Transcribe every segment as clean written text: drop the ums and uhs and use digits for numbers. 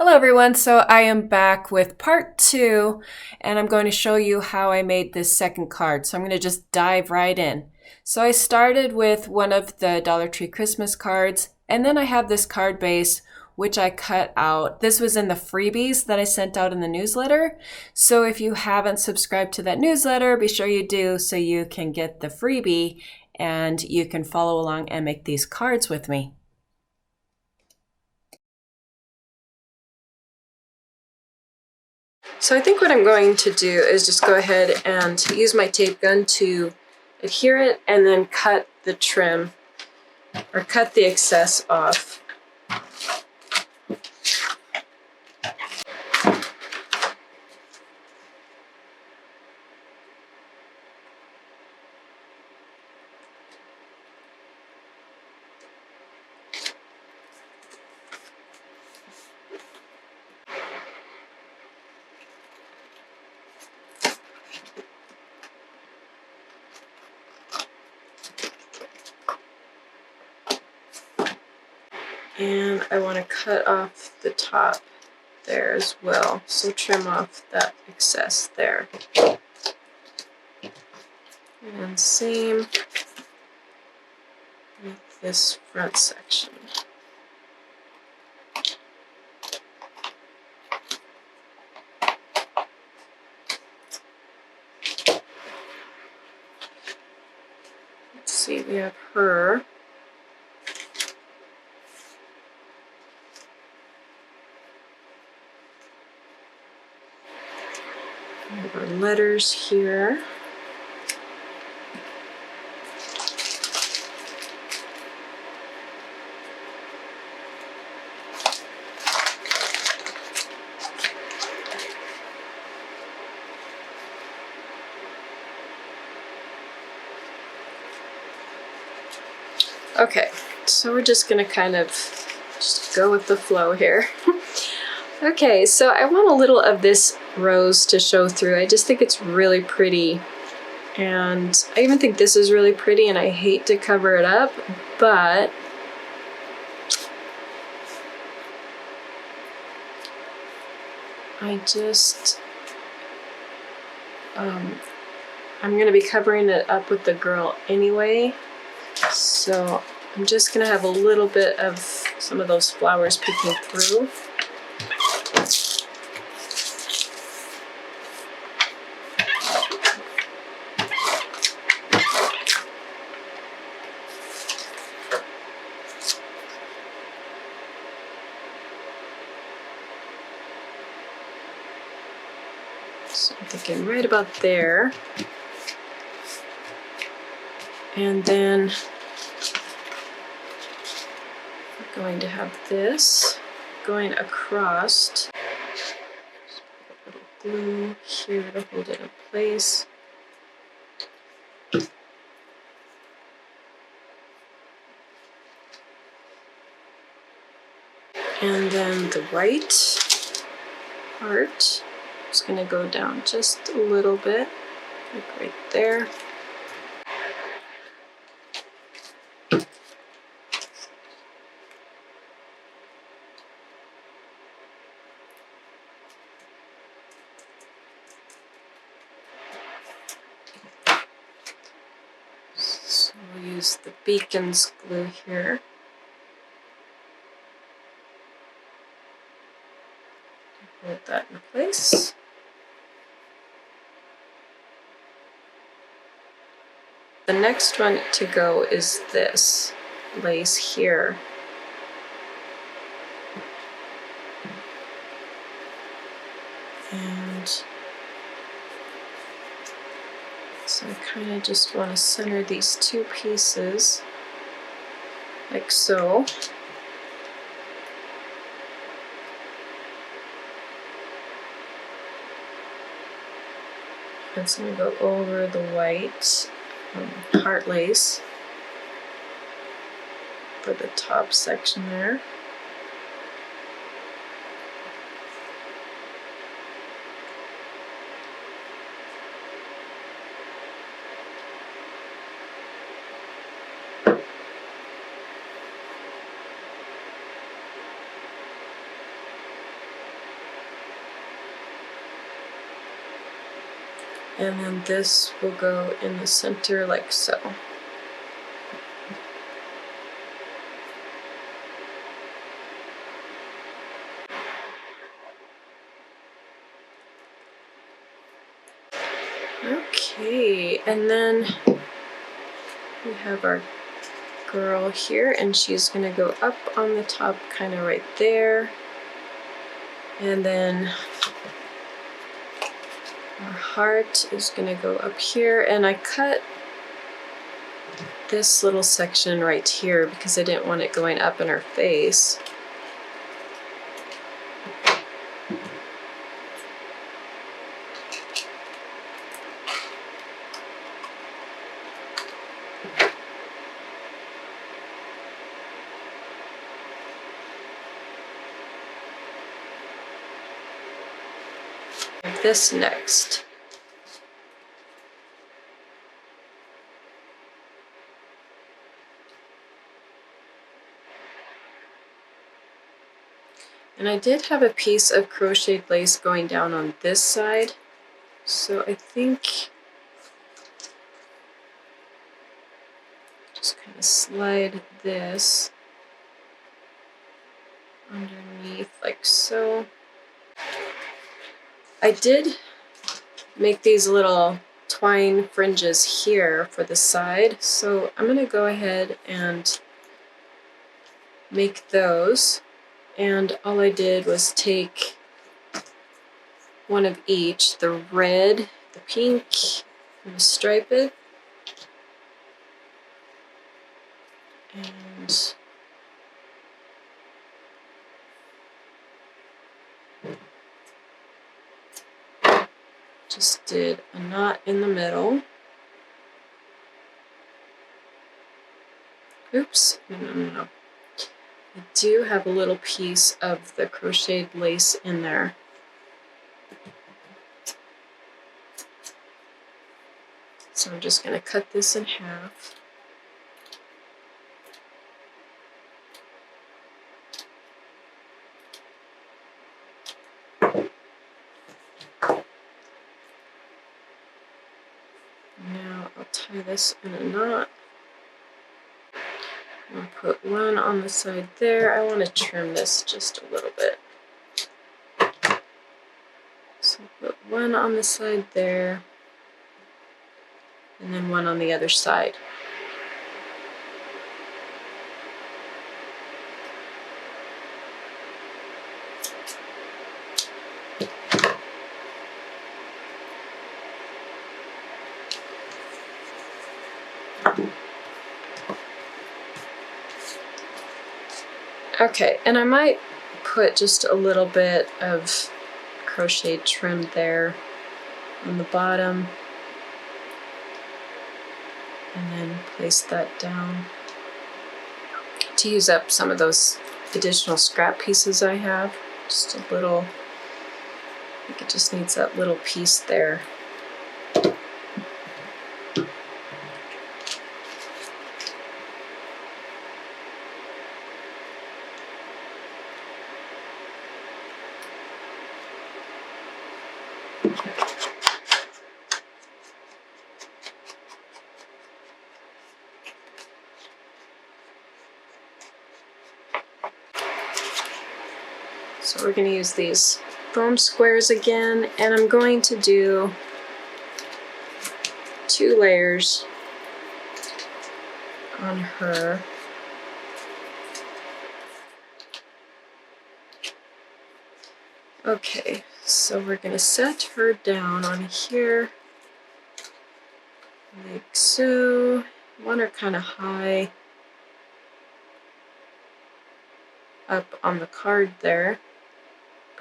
Hello everyone, so I am back with part two and I'm going to show you how I made this second card. So I'm going to just dive right in. So I started with one of the Dollar Tree Christmas cards and then I have this card base which I cut out. This was in the freebies that I sent out in the newsletter. So if you haven't subscribed to that newsletter, be sure you do so you can get the freebie and you can follow along and make these cards with me. So I think what I'm going to do is just go ahead and use my tape gun to adhere it and then cut the trim or cut the excess off. And I want to cut off the top there as well, so trim off that excess there. And same with this front section. Let's see, we have her. We have our letters here. Okay, so we're just gonna kind of just go with the flow here. Okay, so I want a little of this rose to show through. I just think it's really pretty. And I even think this is really pretty and I hate to cover it up, but I'm gonna be covering it up with the girl anyway. So I'm just gonna have a little bit of some of those flowers peeking through. So I'm thinking right about there. And then we're going to have this going across. Put a little glue here to hold it in place. And then the white part is going to go down just a little bit, like right there. So we'll use the beacons glue here. Hold that in place. The next one to go is this lace here. And so I kind of just want to center these two pieces like so. And so I'm going to go over the white heart lace for the top section there. And then this will go in the center like so. Okay, and then we have our girl here, and she's gonna go up on the top, kind of right there. And then our heart is gonna go up here, and I cut this little section right here because I didn't want it going up in her face. This next. And I did have a piece of crocheted lace going down on this side, so I think just kind of slide this underneath like so. I did make these little twine fringes here for the side, so I'm going to go ahead and make those. And all I did was take one of each, the red, the pink, and the striped, and just did a knot in the middle. Oops, no. I do have a little piece of the crocheted lace in there. So I'm just going to cut this in half. Now I'll tie this in a knot. I'll put one on the side there. I want to trim this just a little bit. So I'll put one on the side there, and then one on the other side. Okay, and I might put just a little bit of crochet trim there on the bottom, and then place that down to use up some of those additional scrap pieces I have. Just a little, I think it just needs that little piece there. So we're going to use these foam squares again, and I'm going to do 2 layers on her. Okay, so we're going to set her down on here like so. Want her kind of high up on the card there,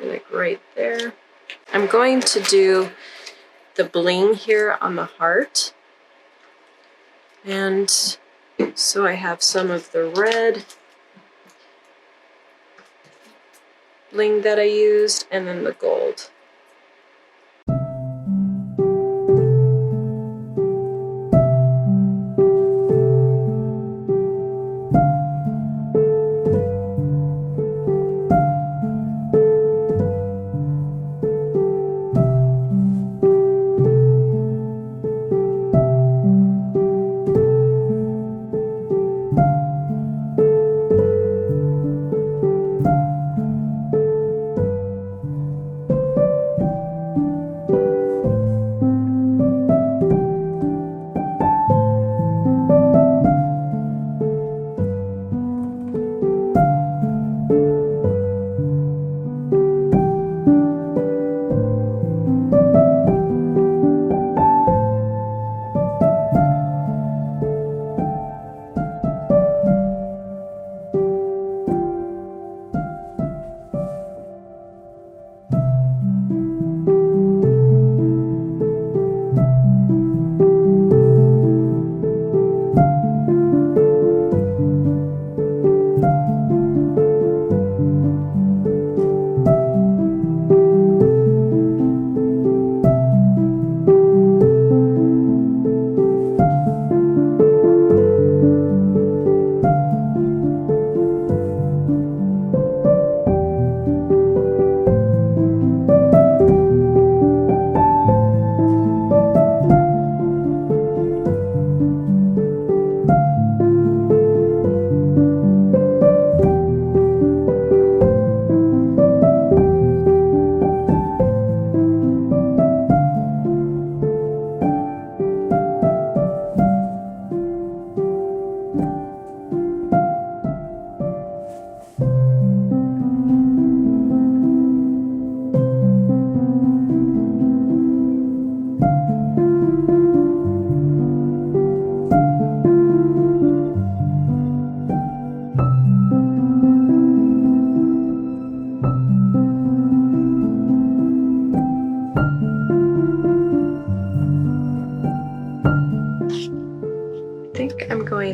like right there. I'm going to do the bling here on the heart, and so I have some of the red bling that I used, and then the gold.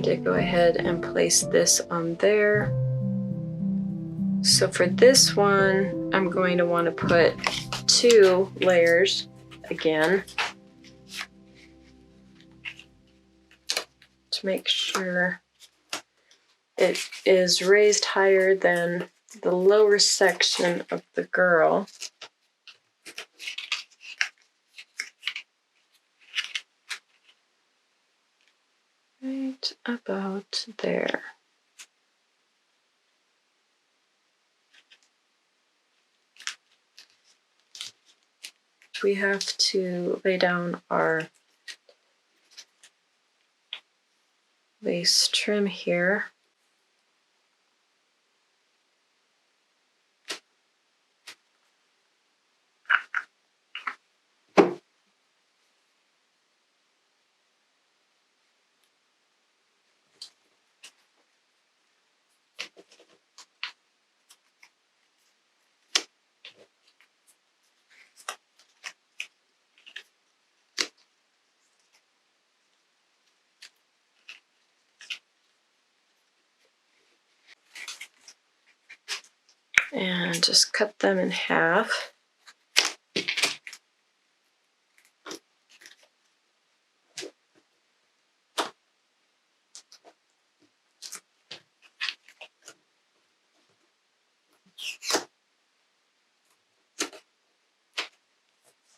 to go ahead and place this on there. So for this one, I'm going to want to put 2 layers again to make sure it is raised higher than the lower section of the girl. Right about there. We have to lay down our lace trim here. And just cut them in half.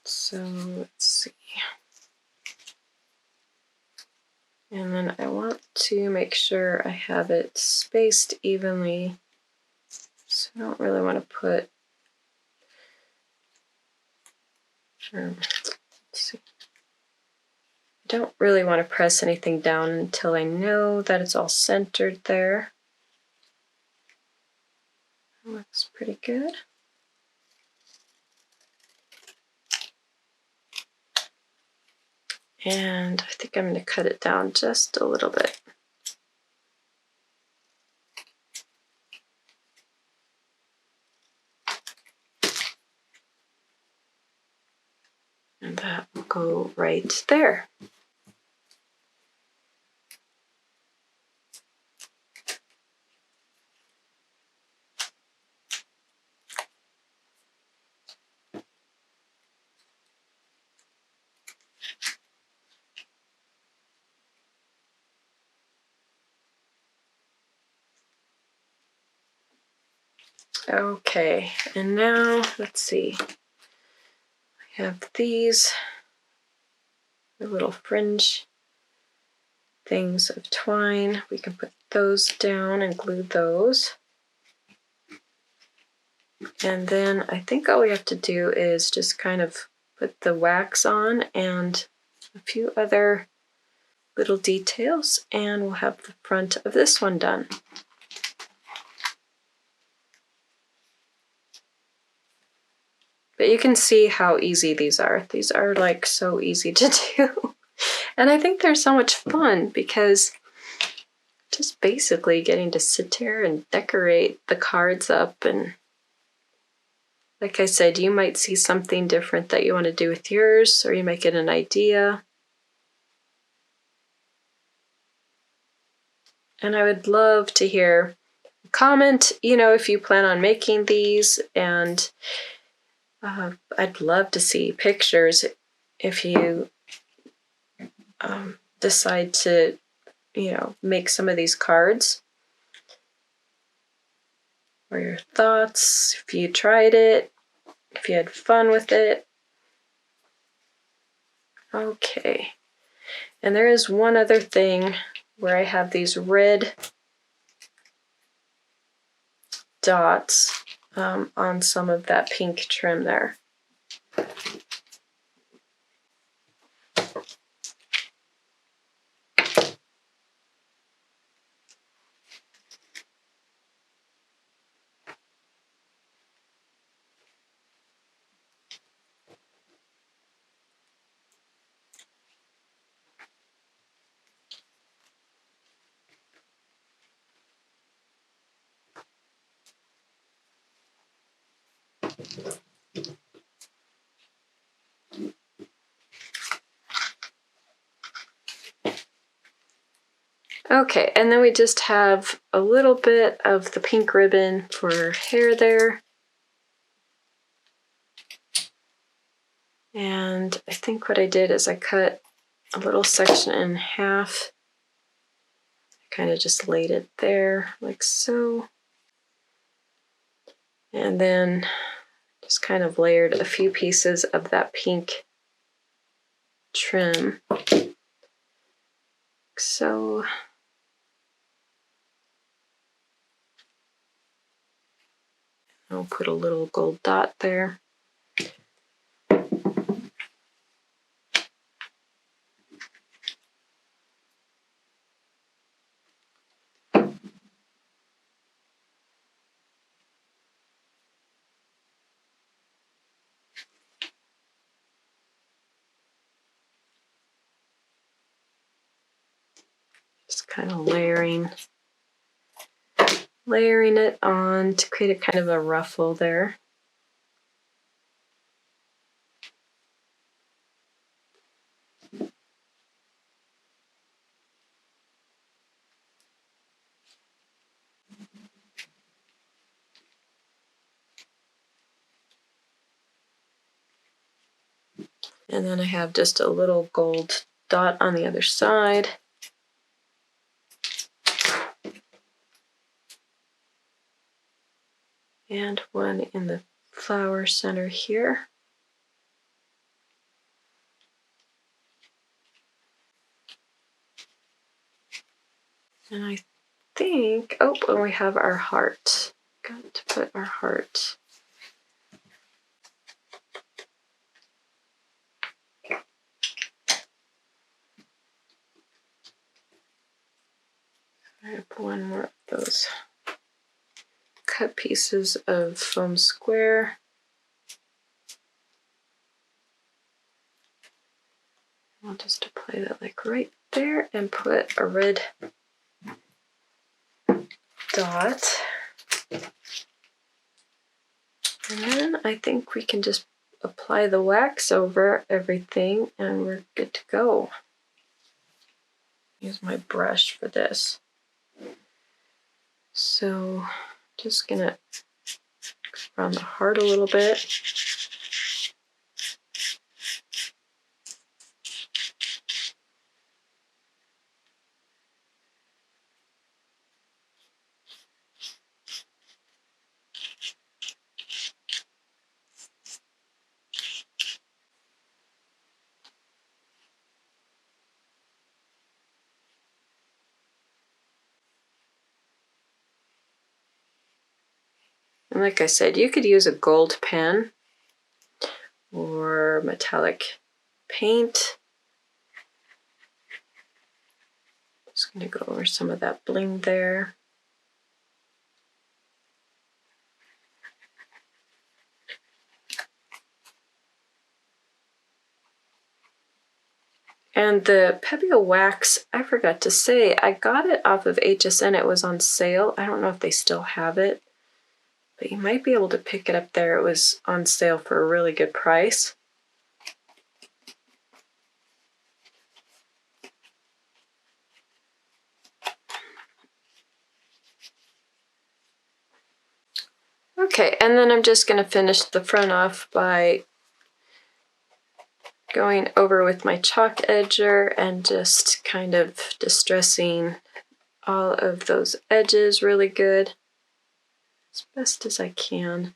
So let's see. And then I want to make sure I have it spaced evenly. So I don't really want to put, let's see. I don't really want to press anything down until I know that it's all centered there. That looks pretty good. And I think I'm going to cut it down just a little bit. And that will go right there. Okay, and now let's see. I have these little fringe things of twine. We can put those down and glue those. And then I think all we have to do is just kind of put the wax on and a few other little details, and we'll have the front of this one done. But you can see how easy these are. These are like so easy to do. And I think they're so much fun because just basically getting to sit here and decorate the cards up, and like I said, you might see something different that you want to do with yours, or you might get an idea. And I would love to hear a comment, if you plan on making these, and I'd love to see pictures if you decide to, make some of these cards. Or your thoughts, if you tried it, if you had fun with it. Okay. And there is one other thing where I have these red dots on some of that pink trim there. Okay, and then we just have a little bit of the pink ribbon for hair there. And I think what I did is I cut a little section in half. I kind of just laid it there like so. And then just kind of layered a few pieces of that pink trim. Like so. I'll put a little gold dot there. Just kind of layering it on to create a kind of a ruffle there. And then I have just a little gold dot on the other side. And one in the flower center here. And I think, oh, and we have our heart. Got to put our heart. I have one more of those cut pieces of foam square. I'll just apply that like right there and put a red dot. And then I think we can just apply the wax over everything and we're good to go. Use my brush for this. So just gonna go around the heart a little bit. And like I said, you could use a gold pen or metallic paint. Just going to go over some of that bling there. And the Pebble wax, I forgot to say, I got it off of HSN. It was on sale. I don't know if they still have it, but you might be able to pick it up there. It was on sale for a really good price. Okay, and then I'm just going to finish the front off by going over with my chalk edger and just kind of distressing all of those edges really good, as best as I can.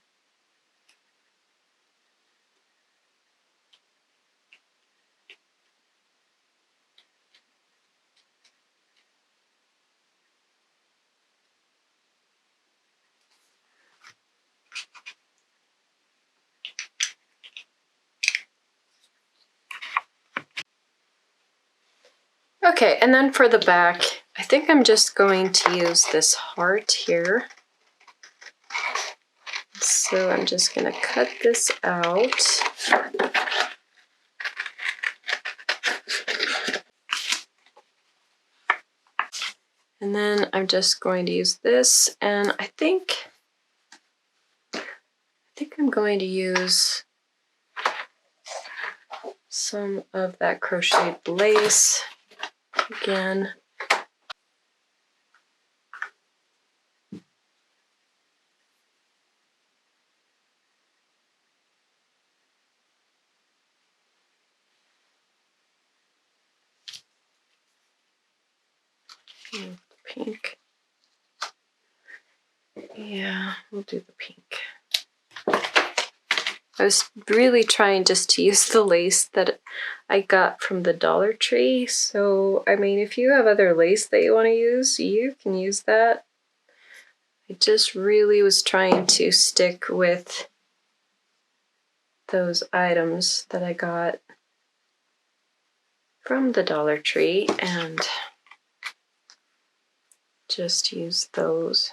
Okay, and then for the back, I think I'm just going to use this heart here. So I'm just going to cut this out. And then I'm just going to use this, and I think I'm going to use some of that crocheted lace again. Pink. Yeah, we'll do the pink. I was really trying just to use the lace that I got from the Dollar Tree. So, I mean, if you have other lace that you want to use, you can use that. I just really was trying to stick with those items that I got from the Dollar Tree and just use those.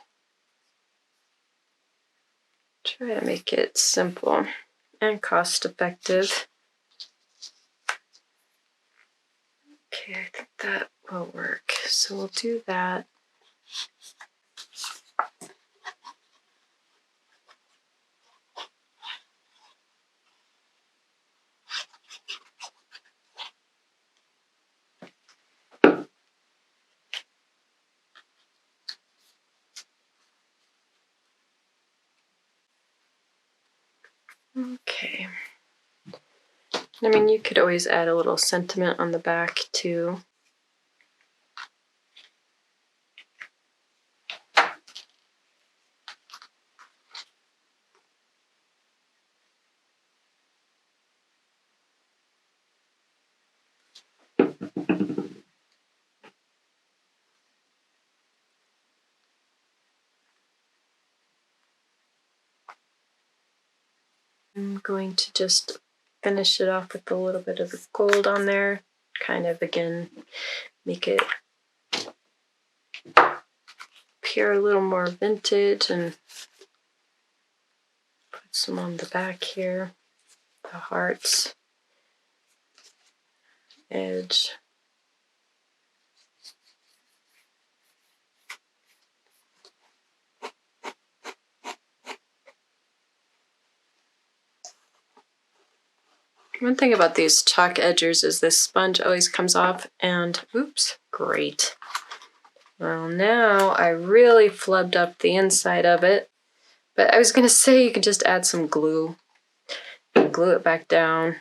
Try to make it simple and cost effective. Okay, I think that will work. So we'll do that. Okay. I mean, you could always add a little sentiment on the back too. I'm going to just finish it off with a little bit of the gold on there. Kind of, again, make it appear a little more vintage and put some on the back here. The hearts, edge. One thing about these chalk edgers is this sponge always comes off and, oops, great. Well, now I really flubbed up the inside of it, but I was gonna say you could just add some glue and glue it back down.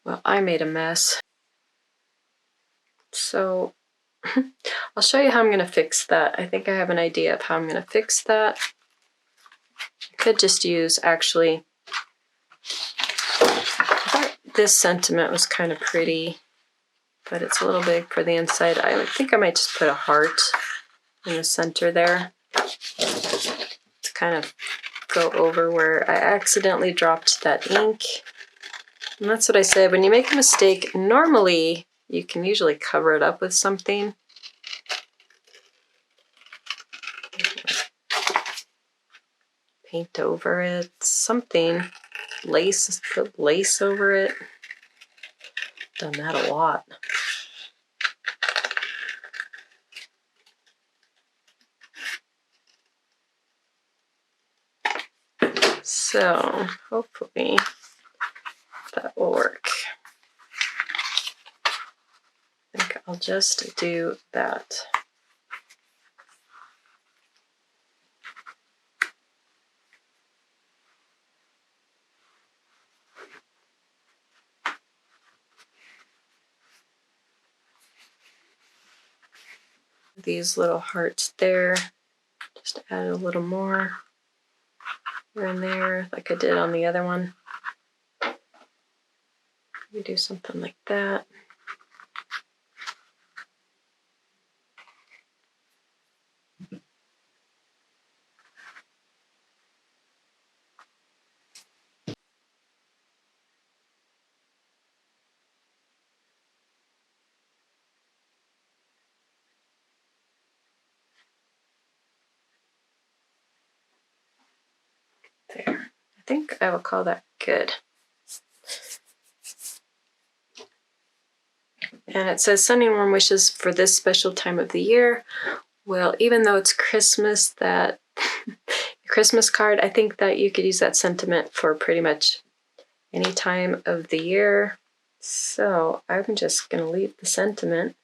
Well, I made a mess. So I'll show you how I'm gonna fix that. I think I have an idea of how I'm gonna fix that. I could just use, actually, I thought this sentiment was kind of pretty, but it's a little big for the inside. I think I might just put a heart in the center there to kind of go over where I accidentally dropped that ink. And that's what I said, when you make a mistake, normally you can usually cover it up with something. Paint over it, something. Lace, put lace over it. Done that a lot. So hopefully that will work. I think I'll just do that. These little hearts there, just add a little more here and there like I did on the other one. We do something like that. There. I think I will call that good. And it says sending warm wishes for this special time of the year. Well, even though it's Christmas, that Christmas card, I think that you could use that sentiment for pretty much any time of the year. So I'm just going to leave the sentiment.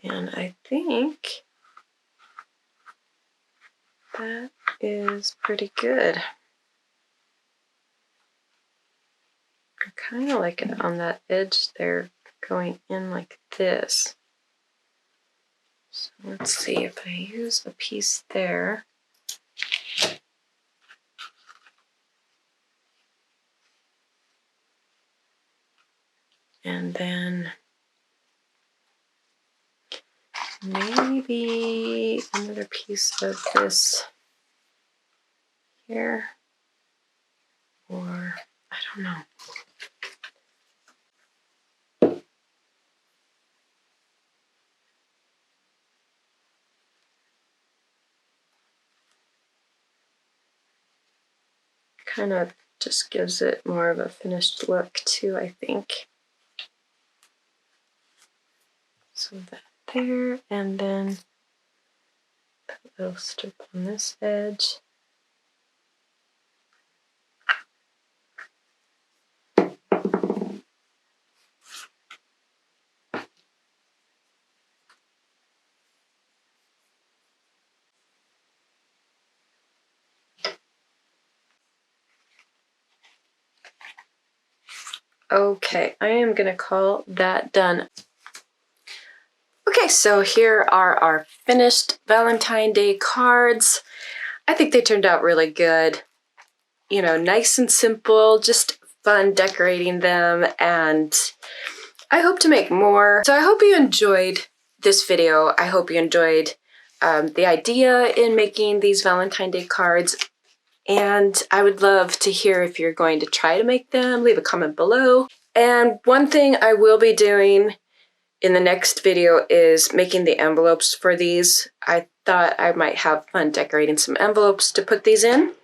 And I think that is pretty good. kind of like it on that edge there, going in like this. So let's see if I use a piece there. And then maybe another piece of this here, or I don't know. Kind of just gives it more of a finished look too, I think. So that there, and then put a little strip on this edge. Okay, I am gonna call that done. Okay, so here are our finished Valentine Day cards. I think they turned out really good. You know, nice and simple, just fun decorating them, and I hope to make more. So I hope you enjoyed this video. I hope you enjoyed the idea in making these Valentine Day cards. And I would love to hear if you're going to try to make them. Leave a comment below. And one thing I will be doing in the next video is making the envelopes for these. I thought I might have fun decorating some envelopes to put these in.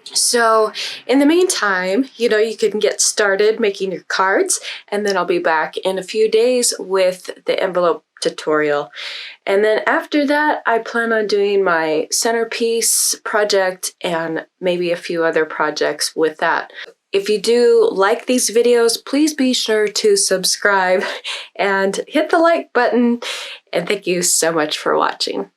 So in the meantime, you know, you can get started making your cards, and then I'll be back in a few days with the envelope tutorial. And then after that, I plan on doing my centerpiece project and maybe a few other projects with that. If you do like these videos, please be sure to subscribe and hit the like button. And thank you so much for watching.